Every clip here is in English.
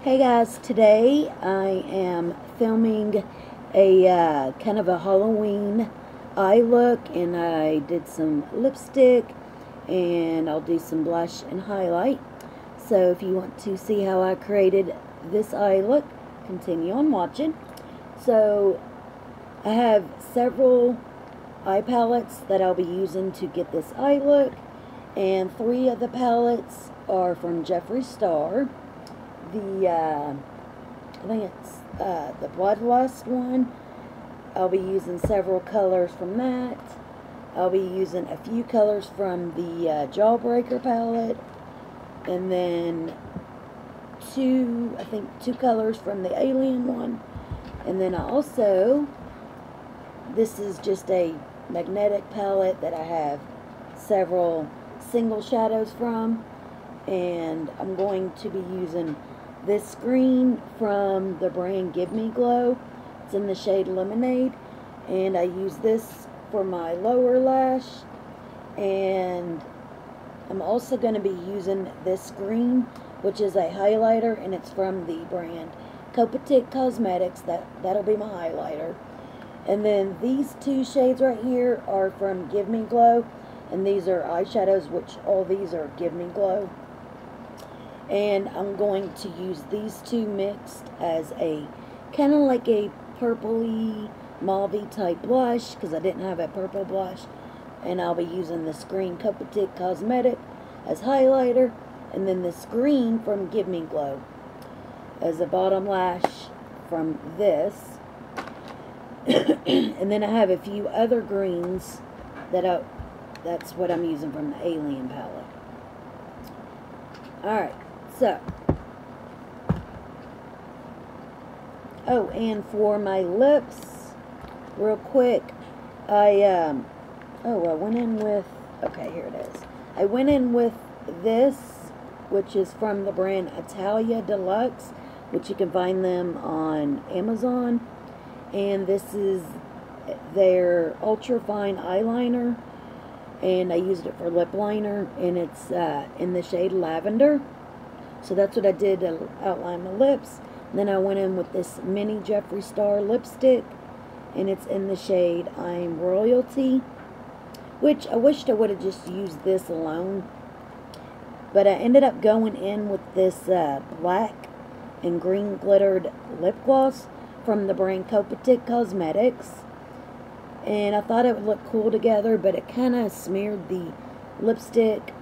Hey guys, today I am filming a kind of a Halloween eye look, and I did some lipstick and I'll do some blush and highlight. So if you want to see how I created this eye look, continue on watching. So I have several eye palettes that I'll be using to get this eye look, and 3 of the palettes are from Jeffree Star. I think it's the Bloodlust one. I'll be using several colors from that. I'll be using a few colors from the Jawbreaker palette, and then I think two colors from the Alien one. And then this is just a magnetic palette that I have several single shadows from, and I'm going to be using this green from the brand Give Me Glow. It's in the shade Lemonade, and I use this for my lower lash. And I'm also going to be using this green, which is a highlighter, and it's from the brand Copatic Cosmetics. That'll be my highlighter. And then these 2 shades right here are from Give Me Glow, and these are eyeshadows, which all these are Give Me Glow. And I'm going to use these 2 mixed as a kind of like a purpley mauve type blush, because I didn't have a purple blush. And I'll be using this green Copatic Cosmetic as highlighter, and then this green from Give Me Glow as a bottom lash from this. And then I have a few other greens that's what I'm using from the Alien palette. Alright, so, oh, and for my lips, real quick, I went in with, okay, here it is. I went in with this, which is from the brand Italia Deluxe, which you can find them on Amazon. And this is their ultra fine eyeliner, and I used it for lip liner, and it's in the shade Lavender. So that's what I did to outline my lips. And then I went in with this mini Jeffree Star lipstick, and it's in the shade I'm Royalty, which I wished I would have just used this alone, but I ended up going in with this black and green glittered lip gloss from the brand Copatic Cosmetics. And I thought it would look cool together, but it kind of smeared the lipstick.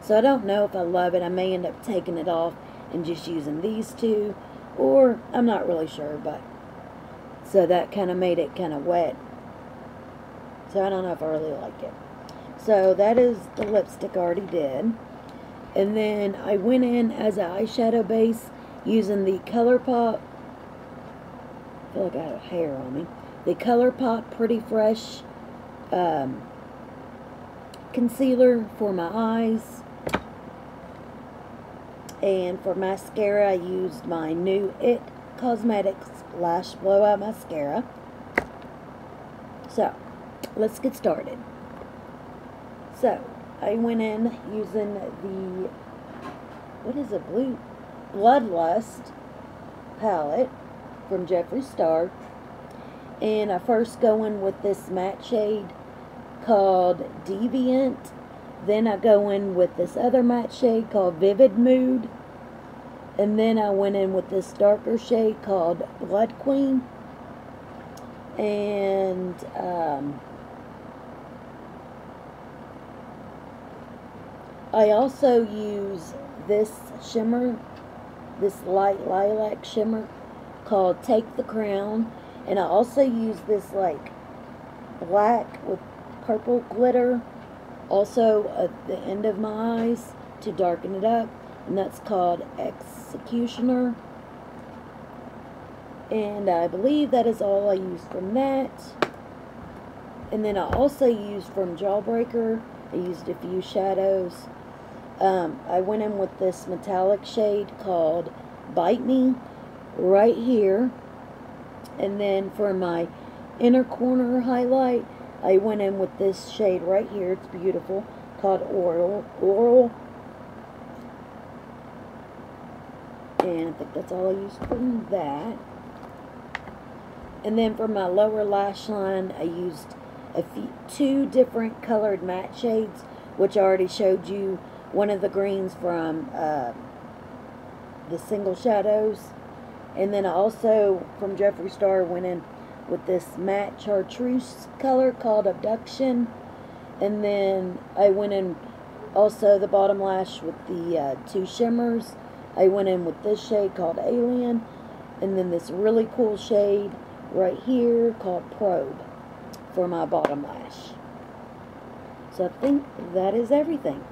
So I don't know if I love it. I may end up taking it off and just using these 2. Or, I'm not really sure, but. So that kind of made it kind of wet. So I don't know if I really like it. So that is the lipstick I already did. And then I went in as an eyeshadow base using the ColourPop. I feel like I have hair on me. The ColourPop Pretty Fresh concealer for my eyes. And for mascara, I used my new IT Cosmetics Lash Blowout Mascara. So, let's get started. So, I went in using the, what is it, Bloodlust palette from Jeffree Star. And I first go in with this matte shade called Deviant. Then I go in with this other matte shade called Vivid Mood. And then I went in with this darker shade called Blood Queen. And I also use this shimmer, this light lilac shimmer called Take the Crown. And I also use this like black with purple glitter also at the end of my eyes to darken it up, and that's called Executioner. And I believe that is all I used from that. And then I also used from Jawbreaker, I used a few shadows. I went in with this metallic shade called Bite Me right here. And then for my inner corner highlight, I went in with this shade right here. It's beautiful, called Oral. And I think that's all I used for that. And then for my lower lash line, I used two different colored matte shades, which I already showed you. One of the greens from the Single Shadows. And then I also, from Jeffree Star, went in with this matte chartreuse color called Abduction. And then I went in also the bottom lash with the two shimmers. I went in with this shade called Alien. And then this really cool shade right here called Probe for my bottom lash. So I think that is everything.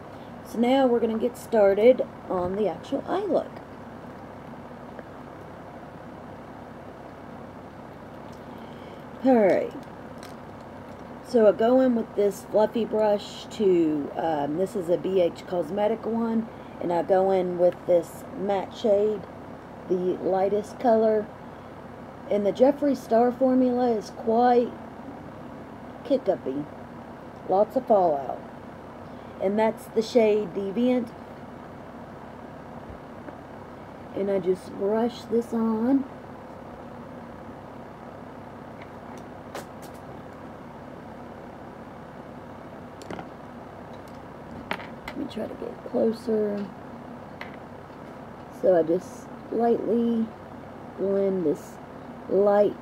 So now we're going to get started on the actual eye look. Alright, so I go in with this fluffy brush to, this is a BH Cosmetic one, and I go in with this matte shade, the lightest color. And the Jeffree Star formula is quite kick-uppy, lots of fallout. And that's the shade Deviant. And I just brush this on. Let me try to get closer. So I just lightly blend this light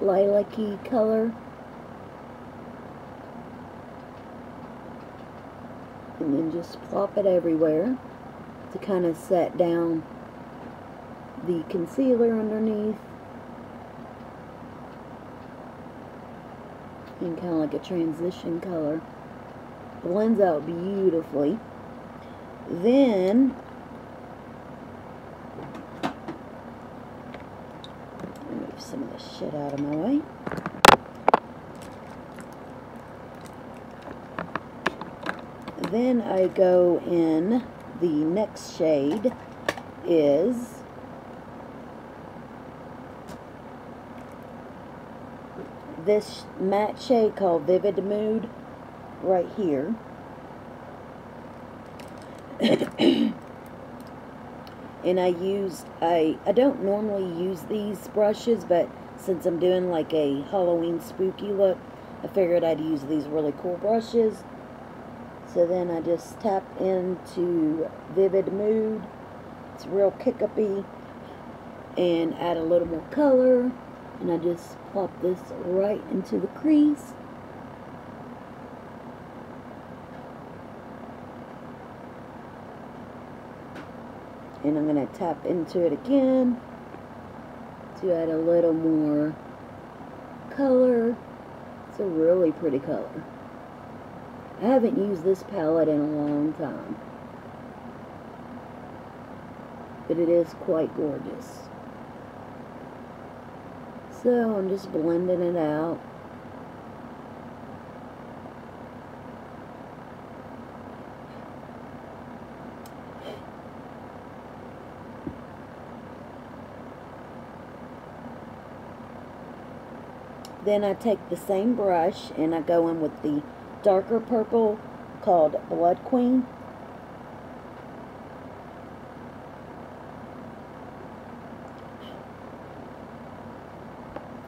lilac-y color. And then just plop it everywhere to kind of set down the concealer underneath. And kind of like a transition color. Blends out beautifully. Then move some of this shit out of my way. Then I go in, the next shade is this matte shade called Vivid Mood right here. And I don't normally use these brushes, but since I'm doing like a Halloween spooky look, I figured I'd use these really cool brushes. So then I just tap into Vivid Mood. It's real kick-uppy. And add a little more color. And I just plop this right into the crease. And I'm going to tap into it again to add a little more color. It's a really pretty color. I haven't used this palette in a long time, but it is quite gorgeous. So I'm just blending it out. Then I take the same brush and I go in with the darker purple called Blood Queen.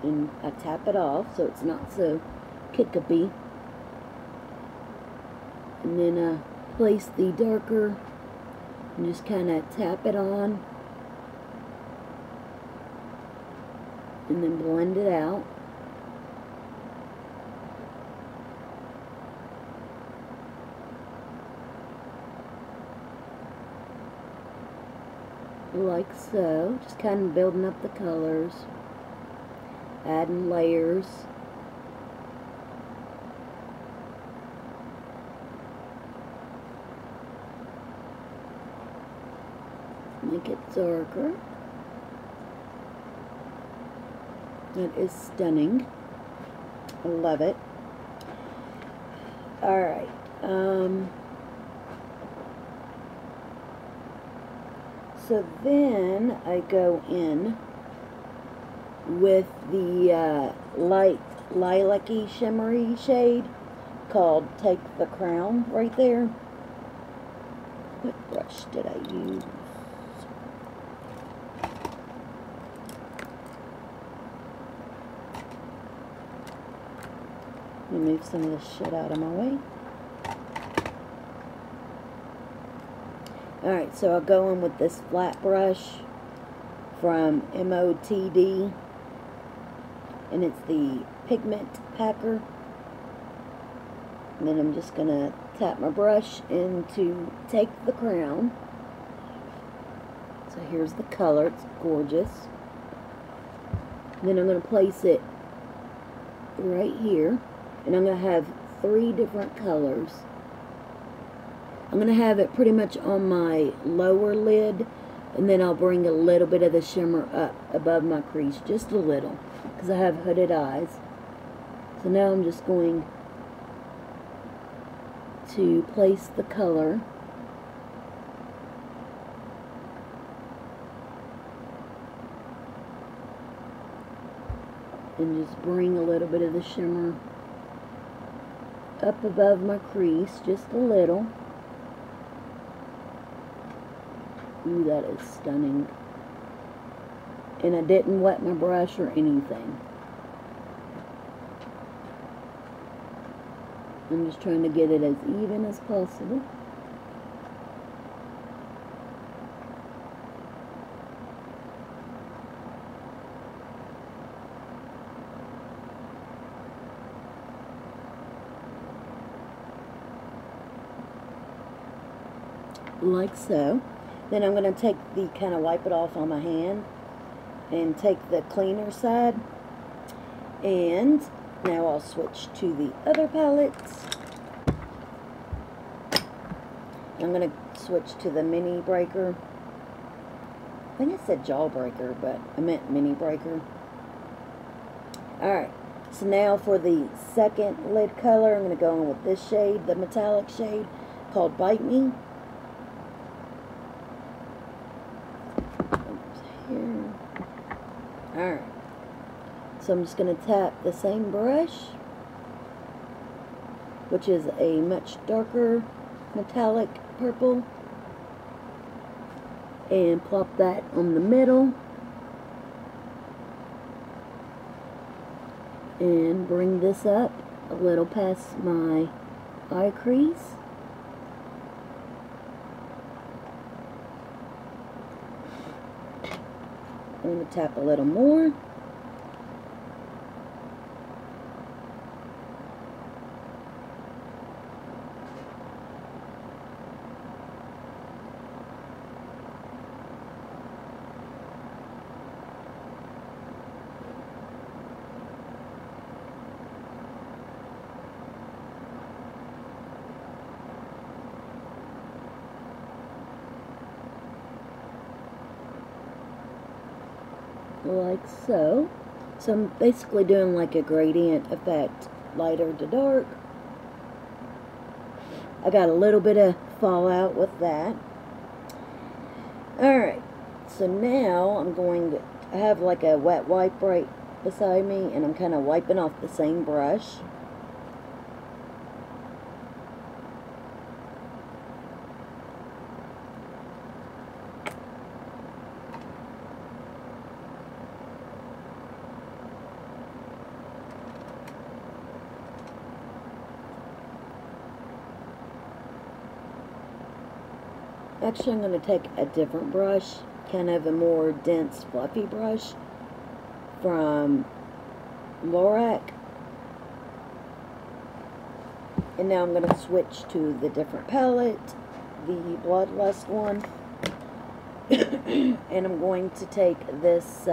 And I tap it off so it's not so kick-uppy. And then I place the darker and just kind of tap it on. And then blend it out. Like so, just kind of building up the colors, adding layers. Make it darker. That is stunning. I love it. Alright, so then I go in with the light lilac-y shimmery shade called Take the Crown right there. What brush did I use? Let me move some of this shit out of my way. Alright, so I'll go in with this flat brush from MOTD, and it's the Pigment Packer. And then I'm just going to tap my brush in to take the crown. So here's the color, it's gorgeous. And then I'm going to place it right here, and I'm going to have 3 different colors. I'm going to have it pretty much on my lower lid, and then I'll bring a little bit of the shimmer up above my crease, just a little, because I have hooded eyes. So now I'm just going to place the color. And just bring a little bit of the shimmer up above my crease, just a little. Ooh, that is stunning. And I didn't wet my brush or anything. I'm just trying to get it as even as possible. Like so. Then I'm going to take the, kind of wipe it off on my hand and take the cleaner side, and now I'll switch to the other palettes. I'm going to switch to the mini breaker. I think I said jawbreaker, but I meant mini breaker. Alright, so now for the second lid color, I'm going to go in with this shade, the metallic shade called Bite Me. Alright, so I'm just going to tap the same brush, which is a much darker metallic purple, and plop that on the middle, and bring this up a little past my eye crease. I'm going to tap a little more. Like so. So I'm basically doing like a gradient effect, lighter to dark. I got a little bit of fallout with that. Alright, so now I'm going to, I have like a wet wipe right beside me, and I'm kind of wiping off the same brush. Actually, I'm going to take a different brush, kind of a more dense, fluffy brush from Lorac. And now I'm going to switch to the different palette, the Bloodlust one. And I'm going to take this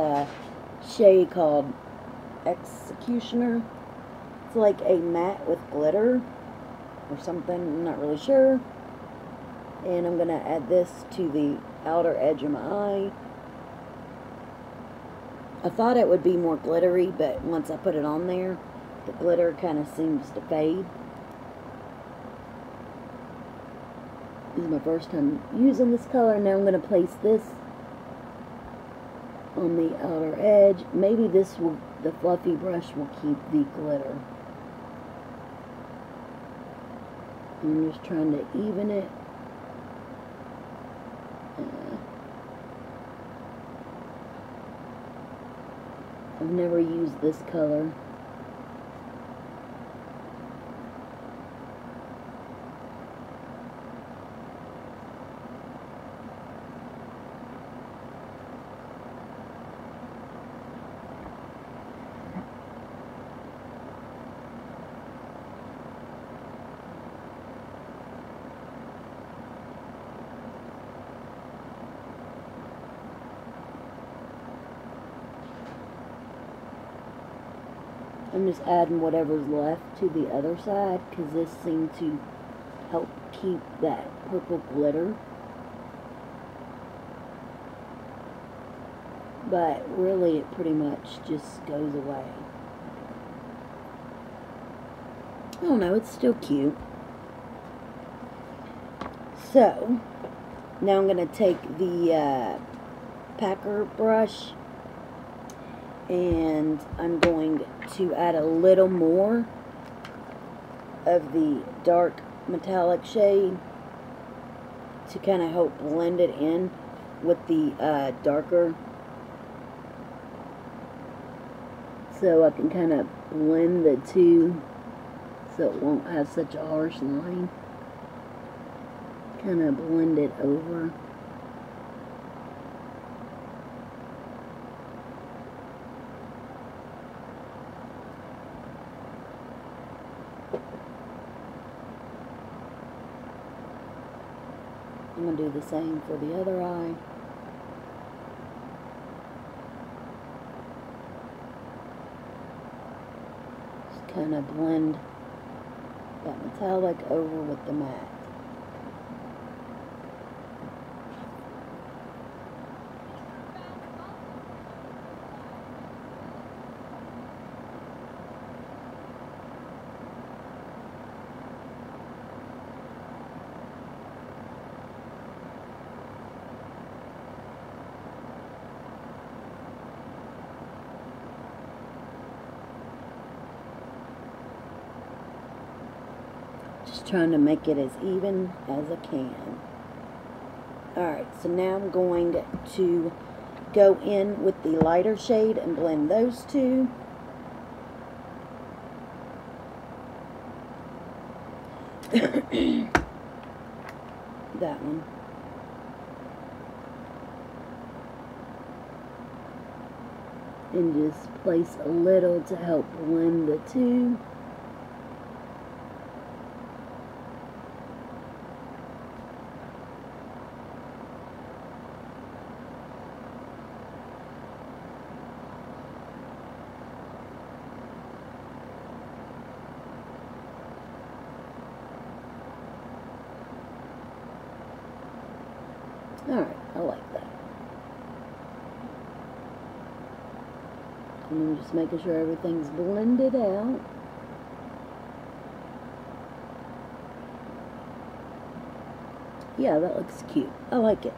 shade called Executioner. It's like a matte with glitter or something, I'm not really sure. And I'm going to add this to the outer edge of my eye. I thought it would be more glittery, but once I put it on there, the glitter kind of seems to fade. This is my first time using this color. Now I'm going to place this on the outer edge. Maybe this will, the fluffy brush will keep the glitter. I'm just trying to even it. I've never used this color. I'm just adding whatever's left to the other side because this seemed to help keep that purple glitter. But really it pretty much just goes away. I don't know, it's still cute. So, now I'm going to take the packer brush and I'm going to add a little more of the dark metallic shade to kind of help blend it in with the darker, so I can kind of blend the two so it won't have such a harsh line. Kind of blend it over. I'm going to do the same for the other eye. Just kind of blend that metallic over with the matte. Just trying to make it as even as I can. Alright, so now I'm going to go in with the lighter shade and blend those two. That one. And just place a little to help blend the two. Alright, I like that. And I'm just making sure everything's blended out. Yeah, that looks cute. I like it.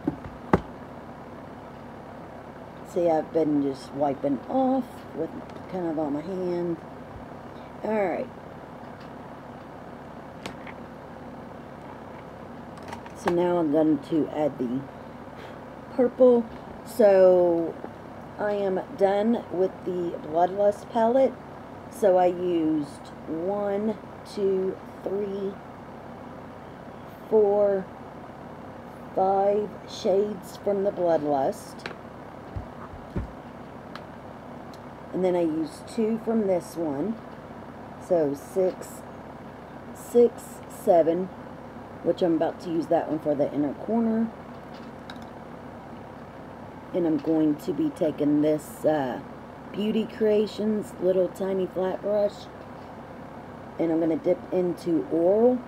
See, I've been just wiping off with kind of on my hand. Alright. So now I'm going to add the purple. So I am done with the Bloodlust palette. So I used 1, 2, 3, 4, 5 shades from the Bloodlust. And then I used 2 from this one. So 6, 7, which I'm about to use that one for the inner corner. And I'm going to be taking this Beauty Creations little tiny flat brush, and I'm going to dip into Oral.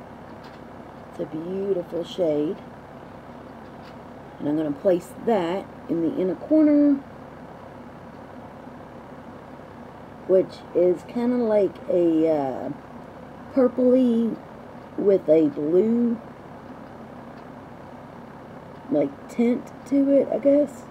It's a beautiful shade. And I'm going to place that in the inner corner, which is kind of like a purpley with a blue like tint to it, I guess.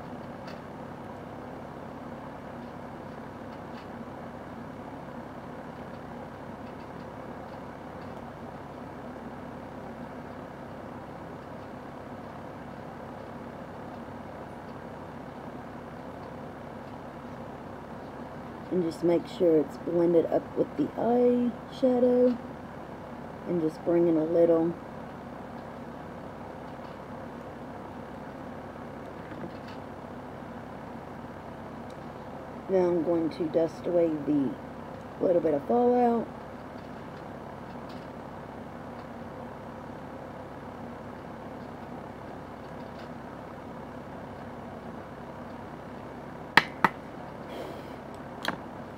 And just make sure it's blended up with the eye shadow, and just bring in a little. Now I'm going to dust away the little bit of fallout.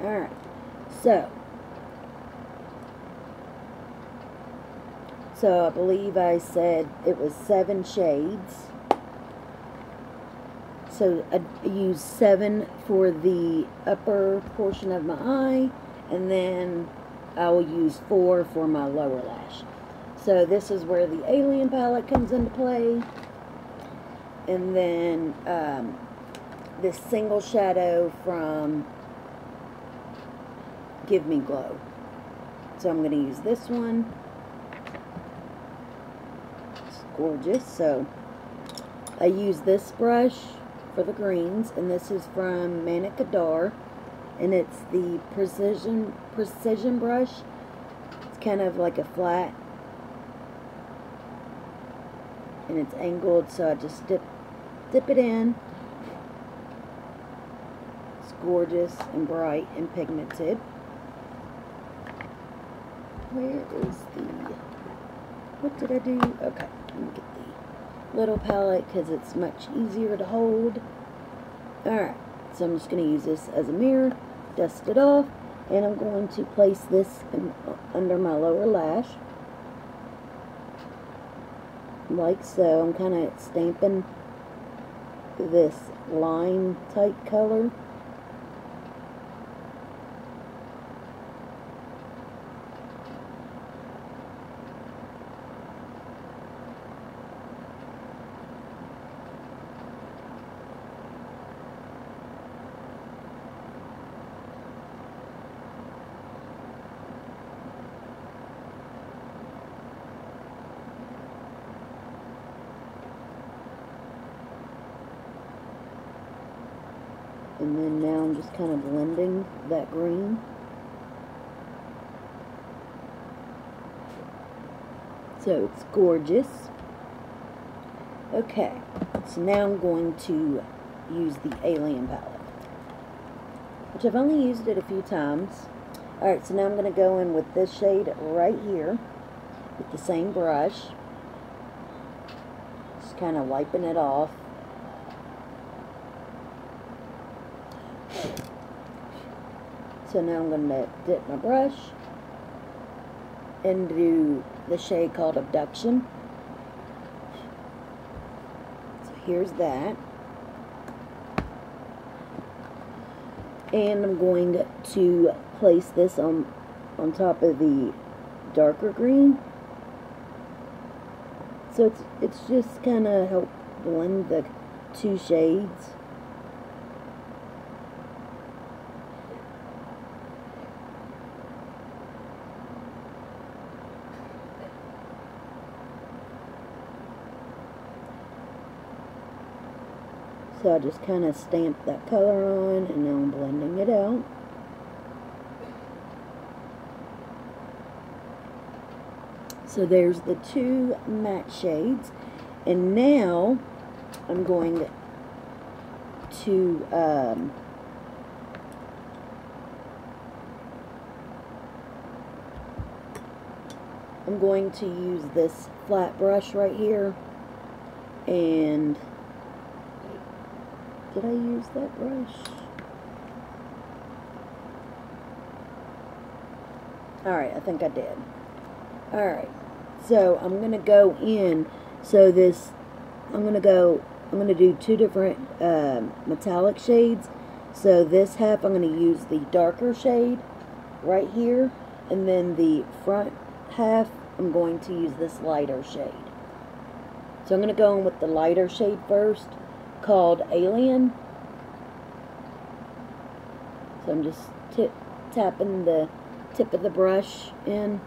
Alright, so So I believe I said it was 7 shades. So I use 7 for the upper portion of my eye, and then I will use 4 for my lower lash. So this is where the Alien palette comes into play. And then this single shadow from Give Me Glow. So I'm going to use this one. It's gorgeous. So I use this brush for the greens, and this is from Manic Adar, and it's the precision brush. It's kind of like a flat, and it's angled, so I just dip it in. It's gorgeous and bright and pigmented. Where is the, what did I do? Okay, let me get the little palette because it's much easier to hold. Alright, so I'm just going to use this as a mirror, dust it off, and I'm going to place this under my lower lash. Like so. I'm kind of stamping this lime type color. And then now I'm just kind of blending that green. So it's gorgeous. Okay, so now I'm going to use the Alien palette, which I've only used it a few times. Alright, so now I'm going to go in with this shade right here with the same brush. Just kind of wiping it off. So now I'm going to dip my brush into the shade called Abduction. So here's that. And I'm going to place this on top of the darker green. So it's just kind of help blend the two shades. So I just kind of stamp that color on, and now I'm blending it out. So there's the two matte shades, and now I'm going to use this flat brush right here, and did I use that brush? Alright, I think I did. Alright, so I'm going to go in, so this, I'm going to do two different metallic shades. So this half I'm going to use the darker shade right here, and then the front half I'm going to use this lighter shade. So I'm going to go in with the lighter shade first, called Alien. So I'm just tapping the tip of the brush in.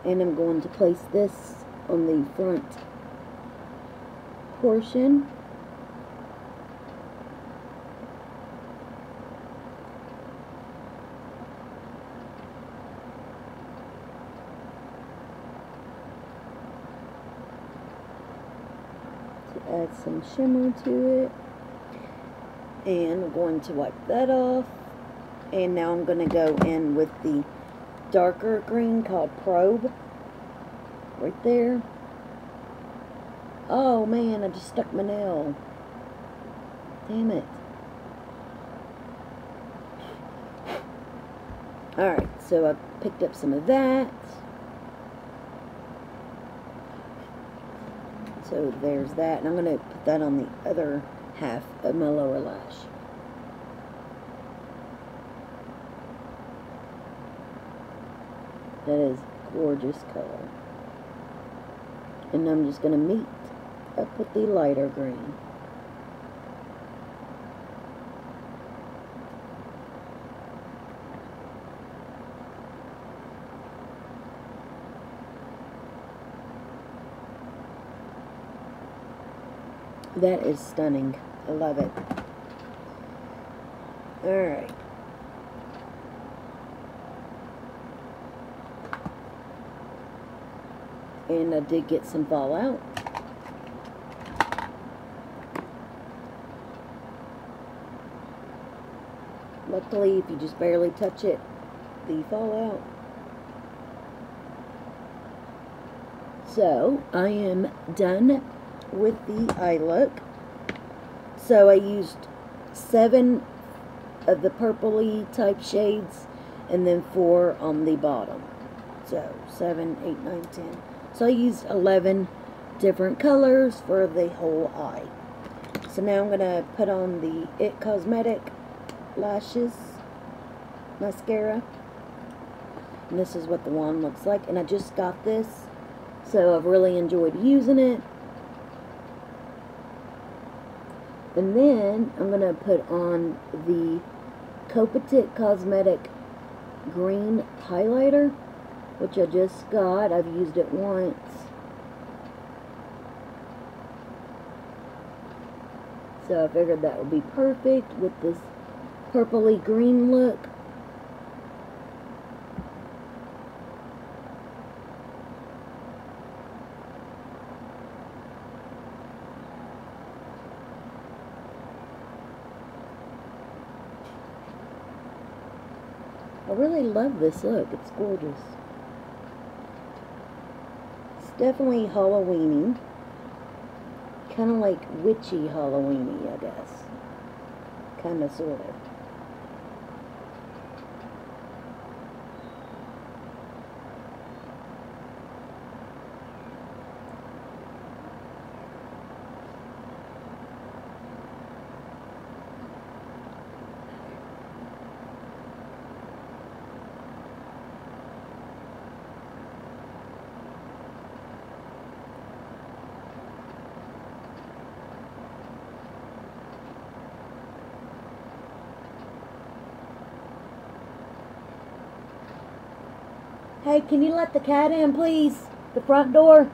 And I'm going to place this on the front portion. Add some shimmer to it, and I'm going to wipe that off, and now I'm going to go in with the darker green called Probe right there. Oh man, I just stuck my nail. Damn it. Alright, so I picked up some of that. So there's that. And I'm going to put that on the other half of my lower lash. That is gorgeous color. And I'm just going to meet up with the lighter green. That is stunning. I love it. Alright. And I did get some fallout. Luckily, if you just barely touch it, the fallout. So, I am done with the eye look. So I used 7 of the purpley type shades and then 4 on the bottom. So 7, 8, 9, 10. So I used 11 different colors for the whole eye. So now I'm going to put on the It Cosmetic Lashes mascara. And this is what the wand looks like. And I just got this, so I've really enjoyed using it. And then I'm going to put on the Copatit Cosmetic Green Highlighter, which I just got. I've used it once. So I figured that would be perfect with this purpley green look. I really love this look. It's gorgeous. It's definitely Halloween-y. Kind of like witchy Halloween-y, I guess. Kind of, sort of. Hey, can you let the cat in, please? The front door?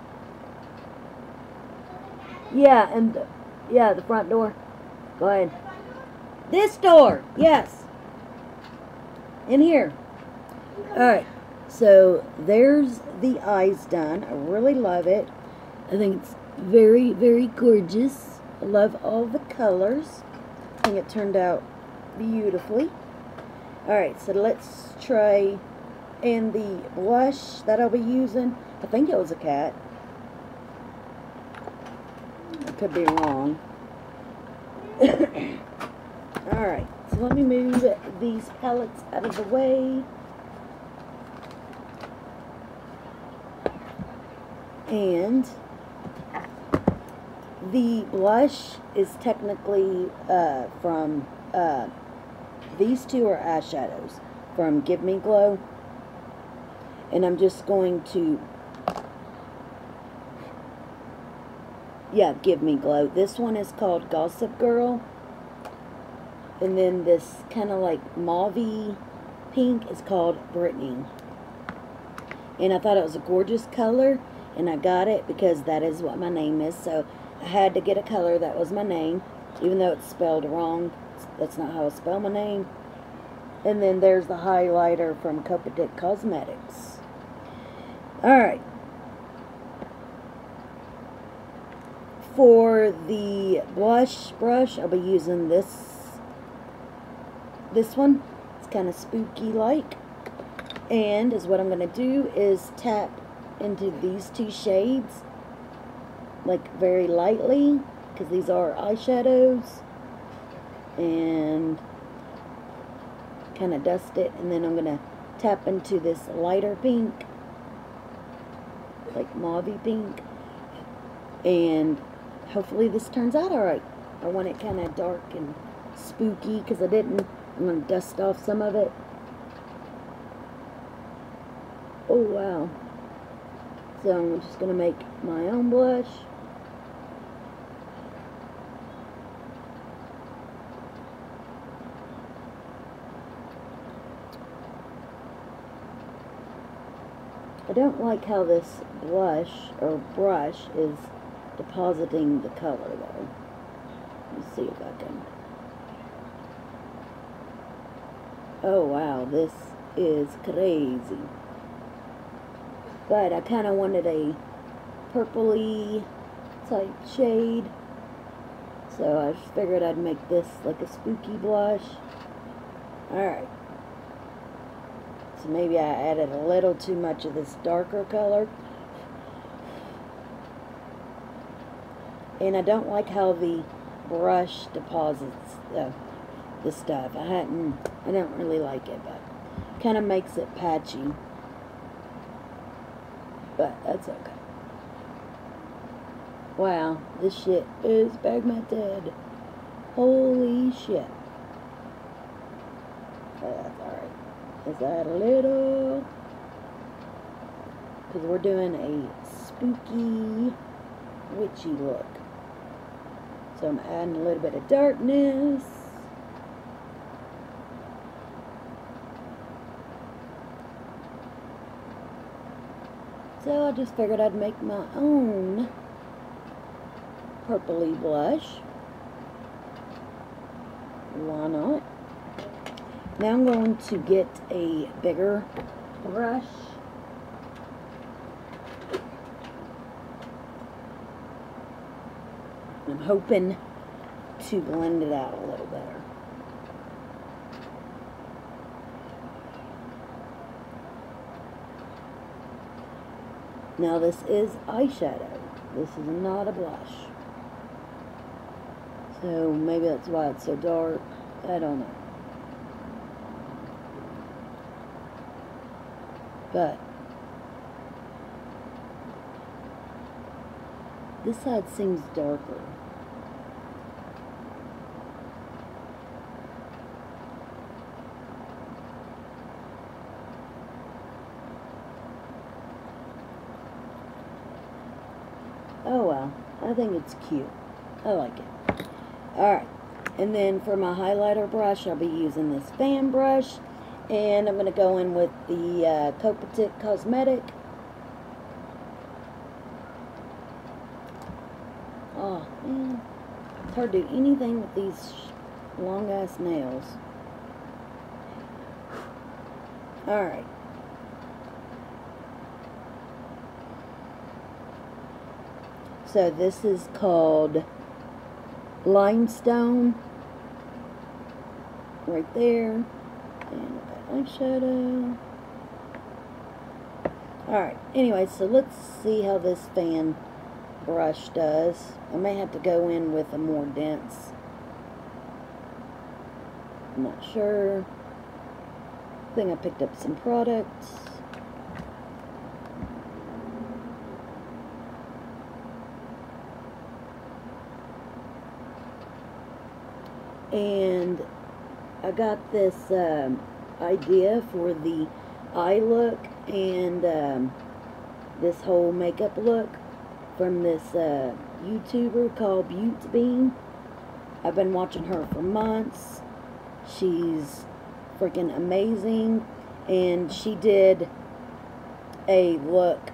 Yeah, and yeah, the front door. Go ahead. This door, yes. In here. Alright, so there's the eyes done. I really love it. I think it's very, very gorgeous. I love all the colors. I think it turned out beautifully. Alright, so let's try. And the blush that I'll be using, I think it was a cat. I could be wrong. Alright, so let me move these palettes out of the way. And the blush is technically from, these two are eyeshadows from Give Me Glow. And I'm just going to, yeah, Give Me Glow. This one is called Gossip Girl. And then this kind of like mauve-y pink is called Brittany. And I thought it was a gorgeous color. And I got it because that is what my name is. So I had to get a color that was my name. Even though it's spelled wrong. That's not how I spell my name. And then there's the highlighter from Copatit Cosmetics. Alright. For the blush brush, I'll be using this one. It's kind of spooky like. And is what I'm going to do is tap into these two shades. Like very lightly. Because these are eyeshadows. and kind of dust it, and then I'm going to tap into this lighter pink, like mauvey pink, and hopefully this turns out alright. I want it kind of dark and spooky because I didn't. I'm going to dust off some of it. Oh wow. So I'm just going to make my own blush. I don't like how this blush or brush is depositing the color though. Let's see if I can. Oh wow, this is crazy. But I kind of wanted a purpley type shade, so I just figured I'd make this like a spooky blush. Alright. So maybe I added a little too much of this darker color. And I don't like how the brush deposits the stuff. I don't really like it, but kind of makes it patchy. But that's okay. Wow, this shit is pigmented. Holy shit. Oh, that's alright. Let's add a little, because we're doing a spooky, witchy look. So I'm adding a little bit of darkness. So I just figured I'd make my own purpley blush. Why not? Now I'm going to get a bigger brush. I'm hoping to blend it out a little better. Now this is eyeshadow. This is not a blush. So maybe that's why it's so dark. I don't know. But this side seems darker. Oh well, I think it's cute. I like it. Alright, and then for my highlighter brush, I'll be using this fan brush. And I'm going to go in with the Copatic Cosmetic. Oh, man. It's hard to do anything with these long-ass nails. Alright. So this is called Limestone. Right there. And eyeshadow. Alright, anyway, so let's see how this fan brush does. I may have to go in with a more dense. I'm not sure. I think I picked up some products. And I got this idea for the eye look and this whole makeup look from this YouTuber called Beauty Bean. I've been watching her for months. She's freaking amazing, and she did a look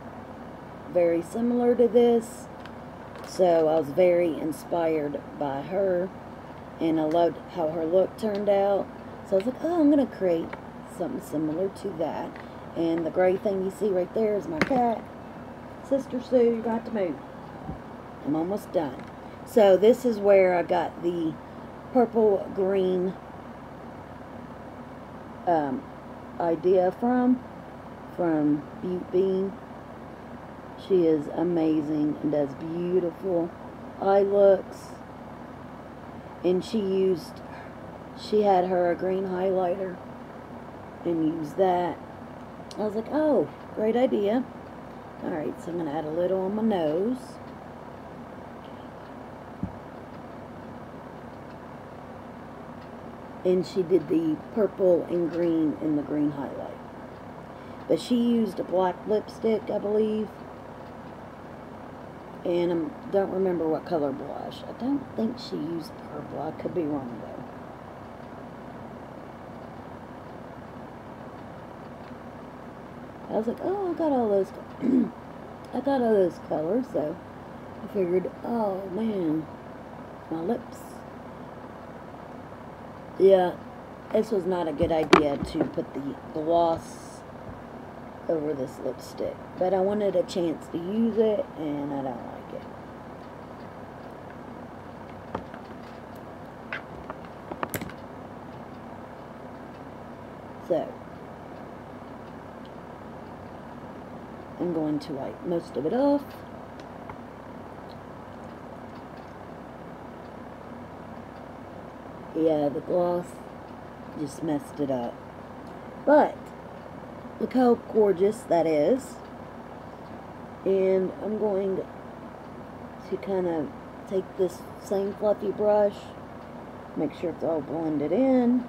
very similar to this, so I was very inspired by her, and I loved how her look turned out. So I was like, oh, I'm going to create something similar to that. And the gray thing you see right there is my cat. Sister Sue, you got to move. I'm almost done. So this is where I got the purple green idea from Beauty Bean. She is amazing and does beautiful eye looks. And she used she had her a green highlighter and used that. I was like, oh, great idea. Alright, so I'm going to add a little on my nose. And she did the purple and green in the green highlight. But she used a black lipstick, I believe. And I don't remember what color blush. I don't think she used purple. I could be wrong though. I was like, oh, I got all those I got all those colors, so I figured, oh man, my lips. Yeah, this was not a good idea to put the gloss over this lipstick, but I wanted a chance to use it, and I don't like it. So, I'm going to wipe most of it off. Yeah, the gloss just messed it up. But, look how gorgeous that is. And I'm going to kind of take this same fluffy brush, make sure it's all blended in.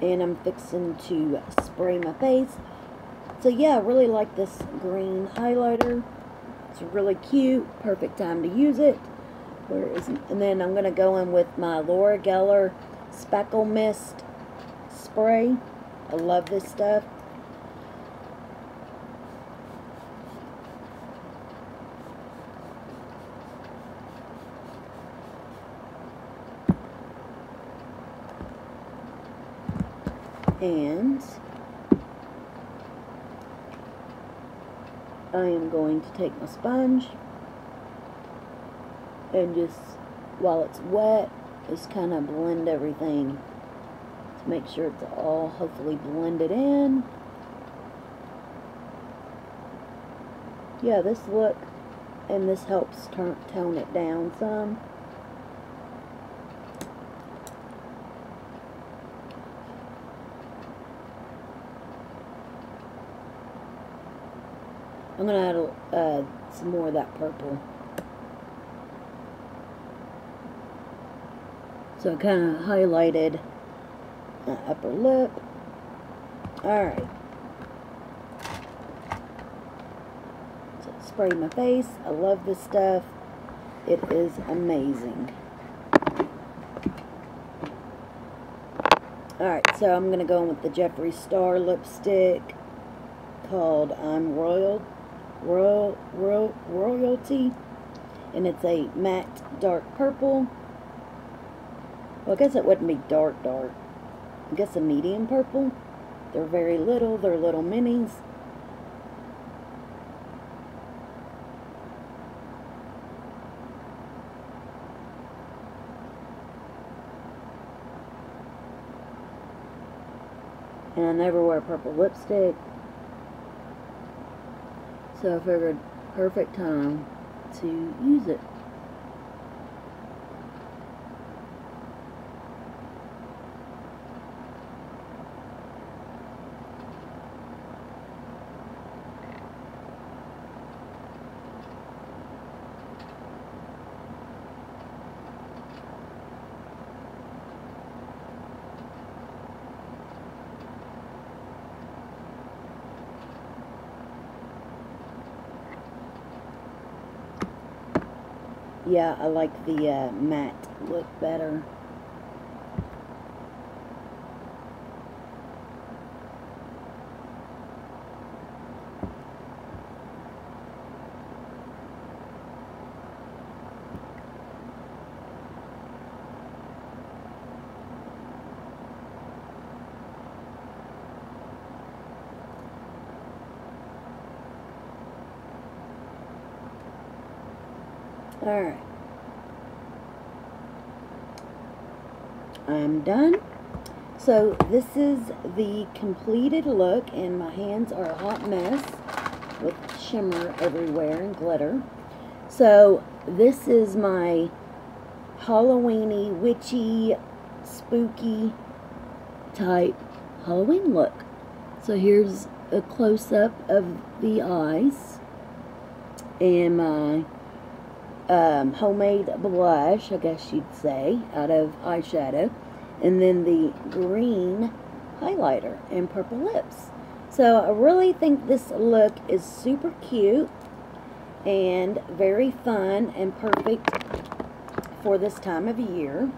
And I'm fixing to spray my face. So yeah, I really like this green highlighter. It's really cute. Perfect time to use it. Where is it? And then I'm going to go in with my Laura Geller Speckle Mist spray. I love this stuff. And I am going to take my sponge and just, while it's wet, just kind of blend everything to make sure it's all hopefully blended in. Yeah, this look, and this helps tone it down some. I'm going to add some more of that purple. So I kind of highlighted my upper lip. Alright. So spray my face. I love this stuff. It is amazing. Alright, so I'm going to go in with the Jeffree Star lipstick called I'm Royalty. And it's a matte dark purple. Well, I guess it wouldn't be dark. I guess a medium purple. They're very little. They're little minis. And I never wear purple lipstick. So I figured perfect time to use it. Yeah, I like the matte look better. Alright. I'm done. So this is the completed look, and my hands are a hot mess with shimmer everywhere and glitter. So this is my Halloweeny, witchy, spooky type Halloween look. So here's a close-up of the eyes and my homemade blush, I guess you'd say, out of eyeshadow, and then the green highlighter and purple lips. So I really think this look is super cute and very fun and perfect for this time of year.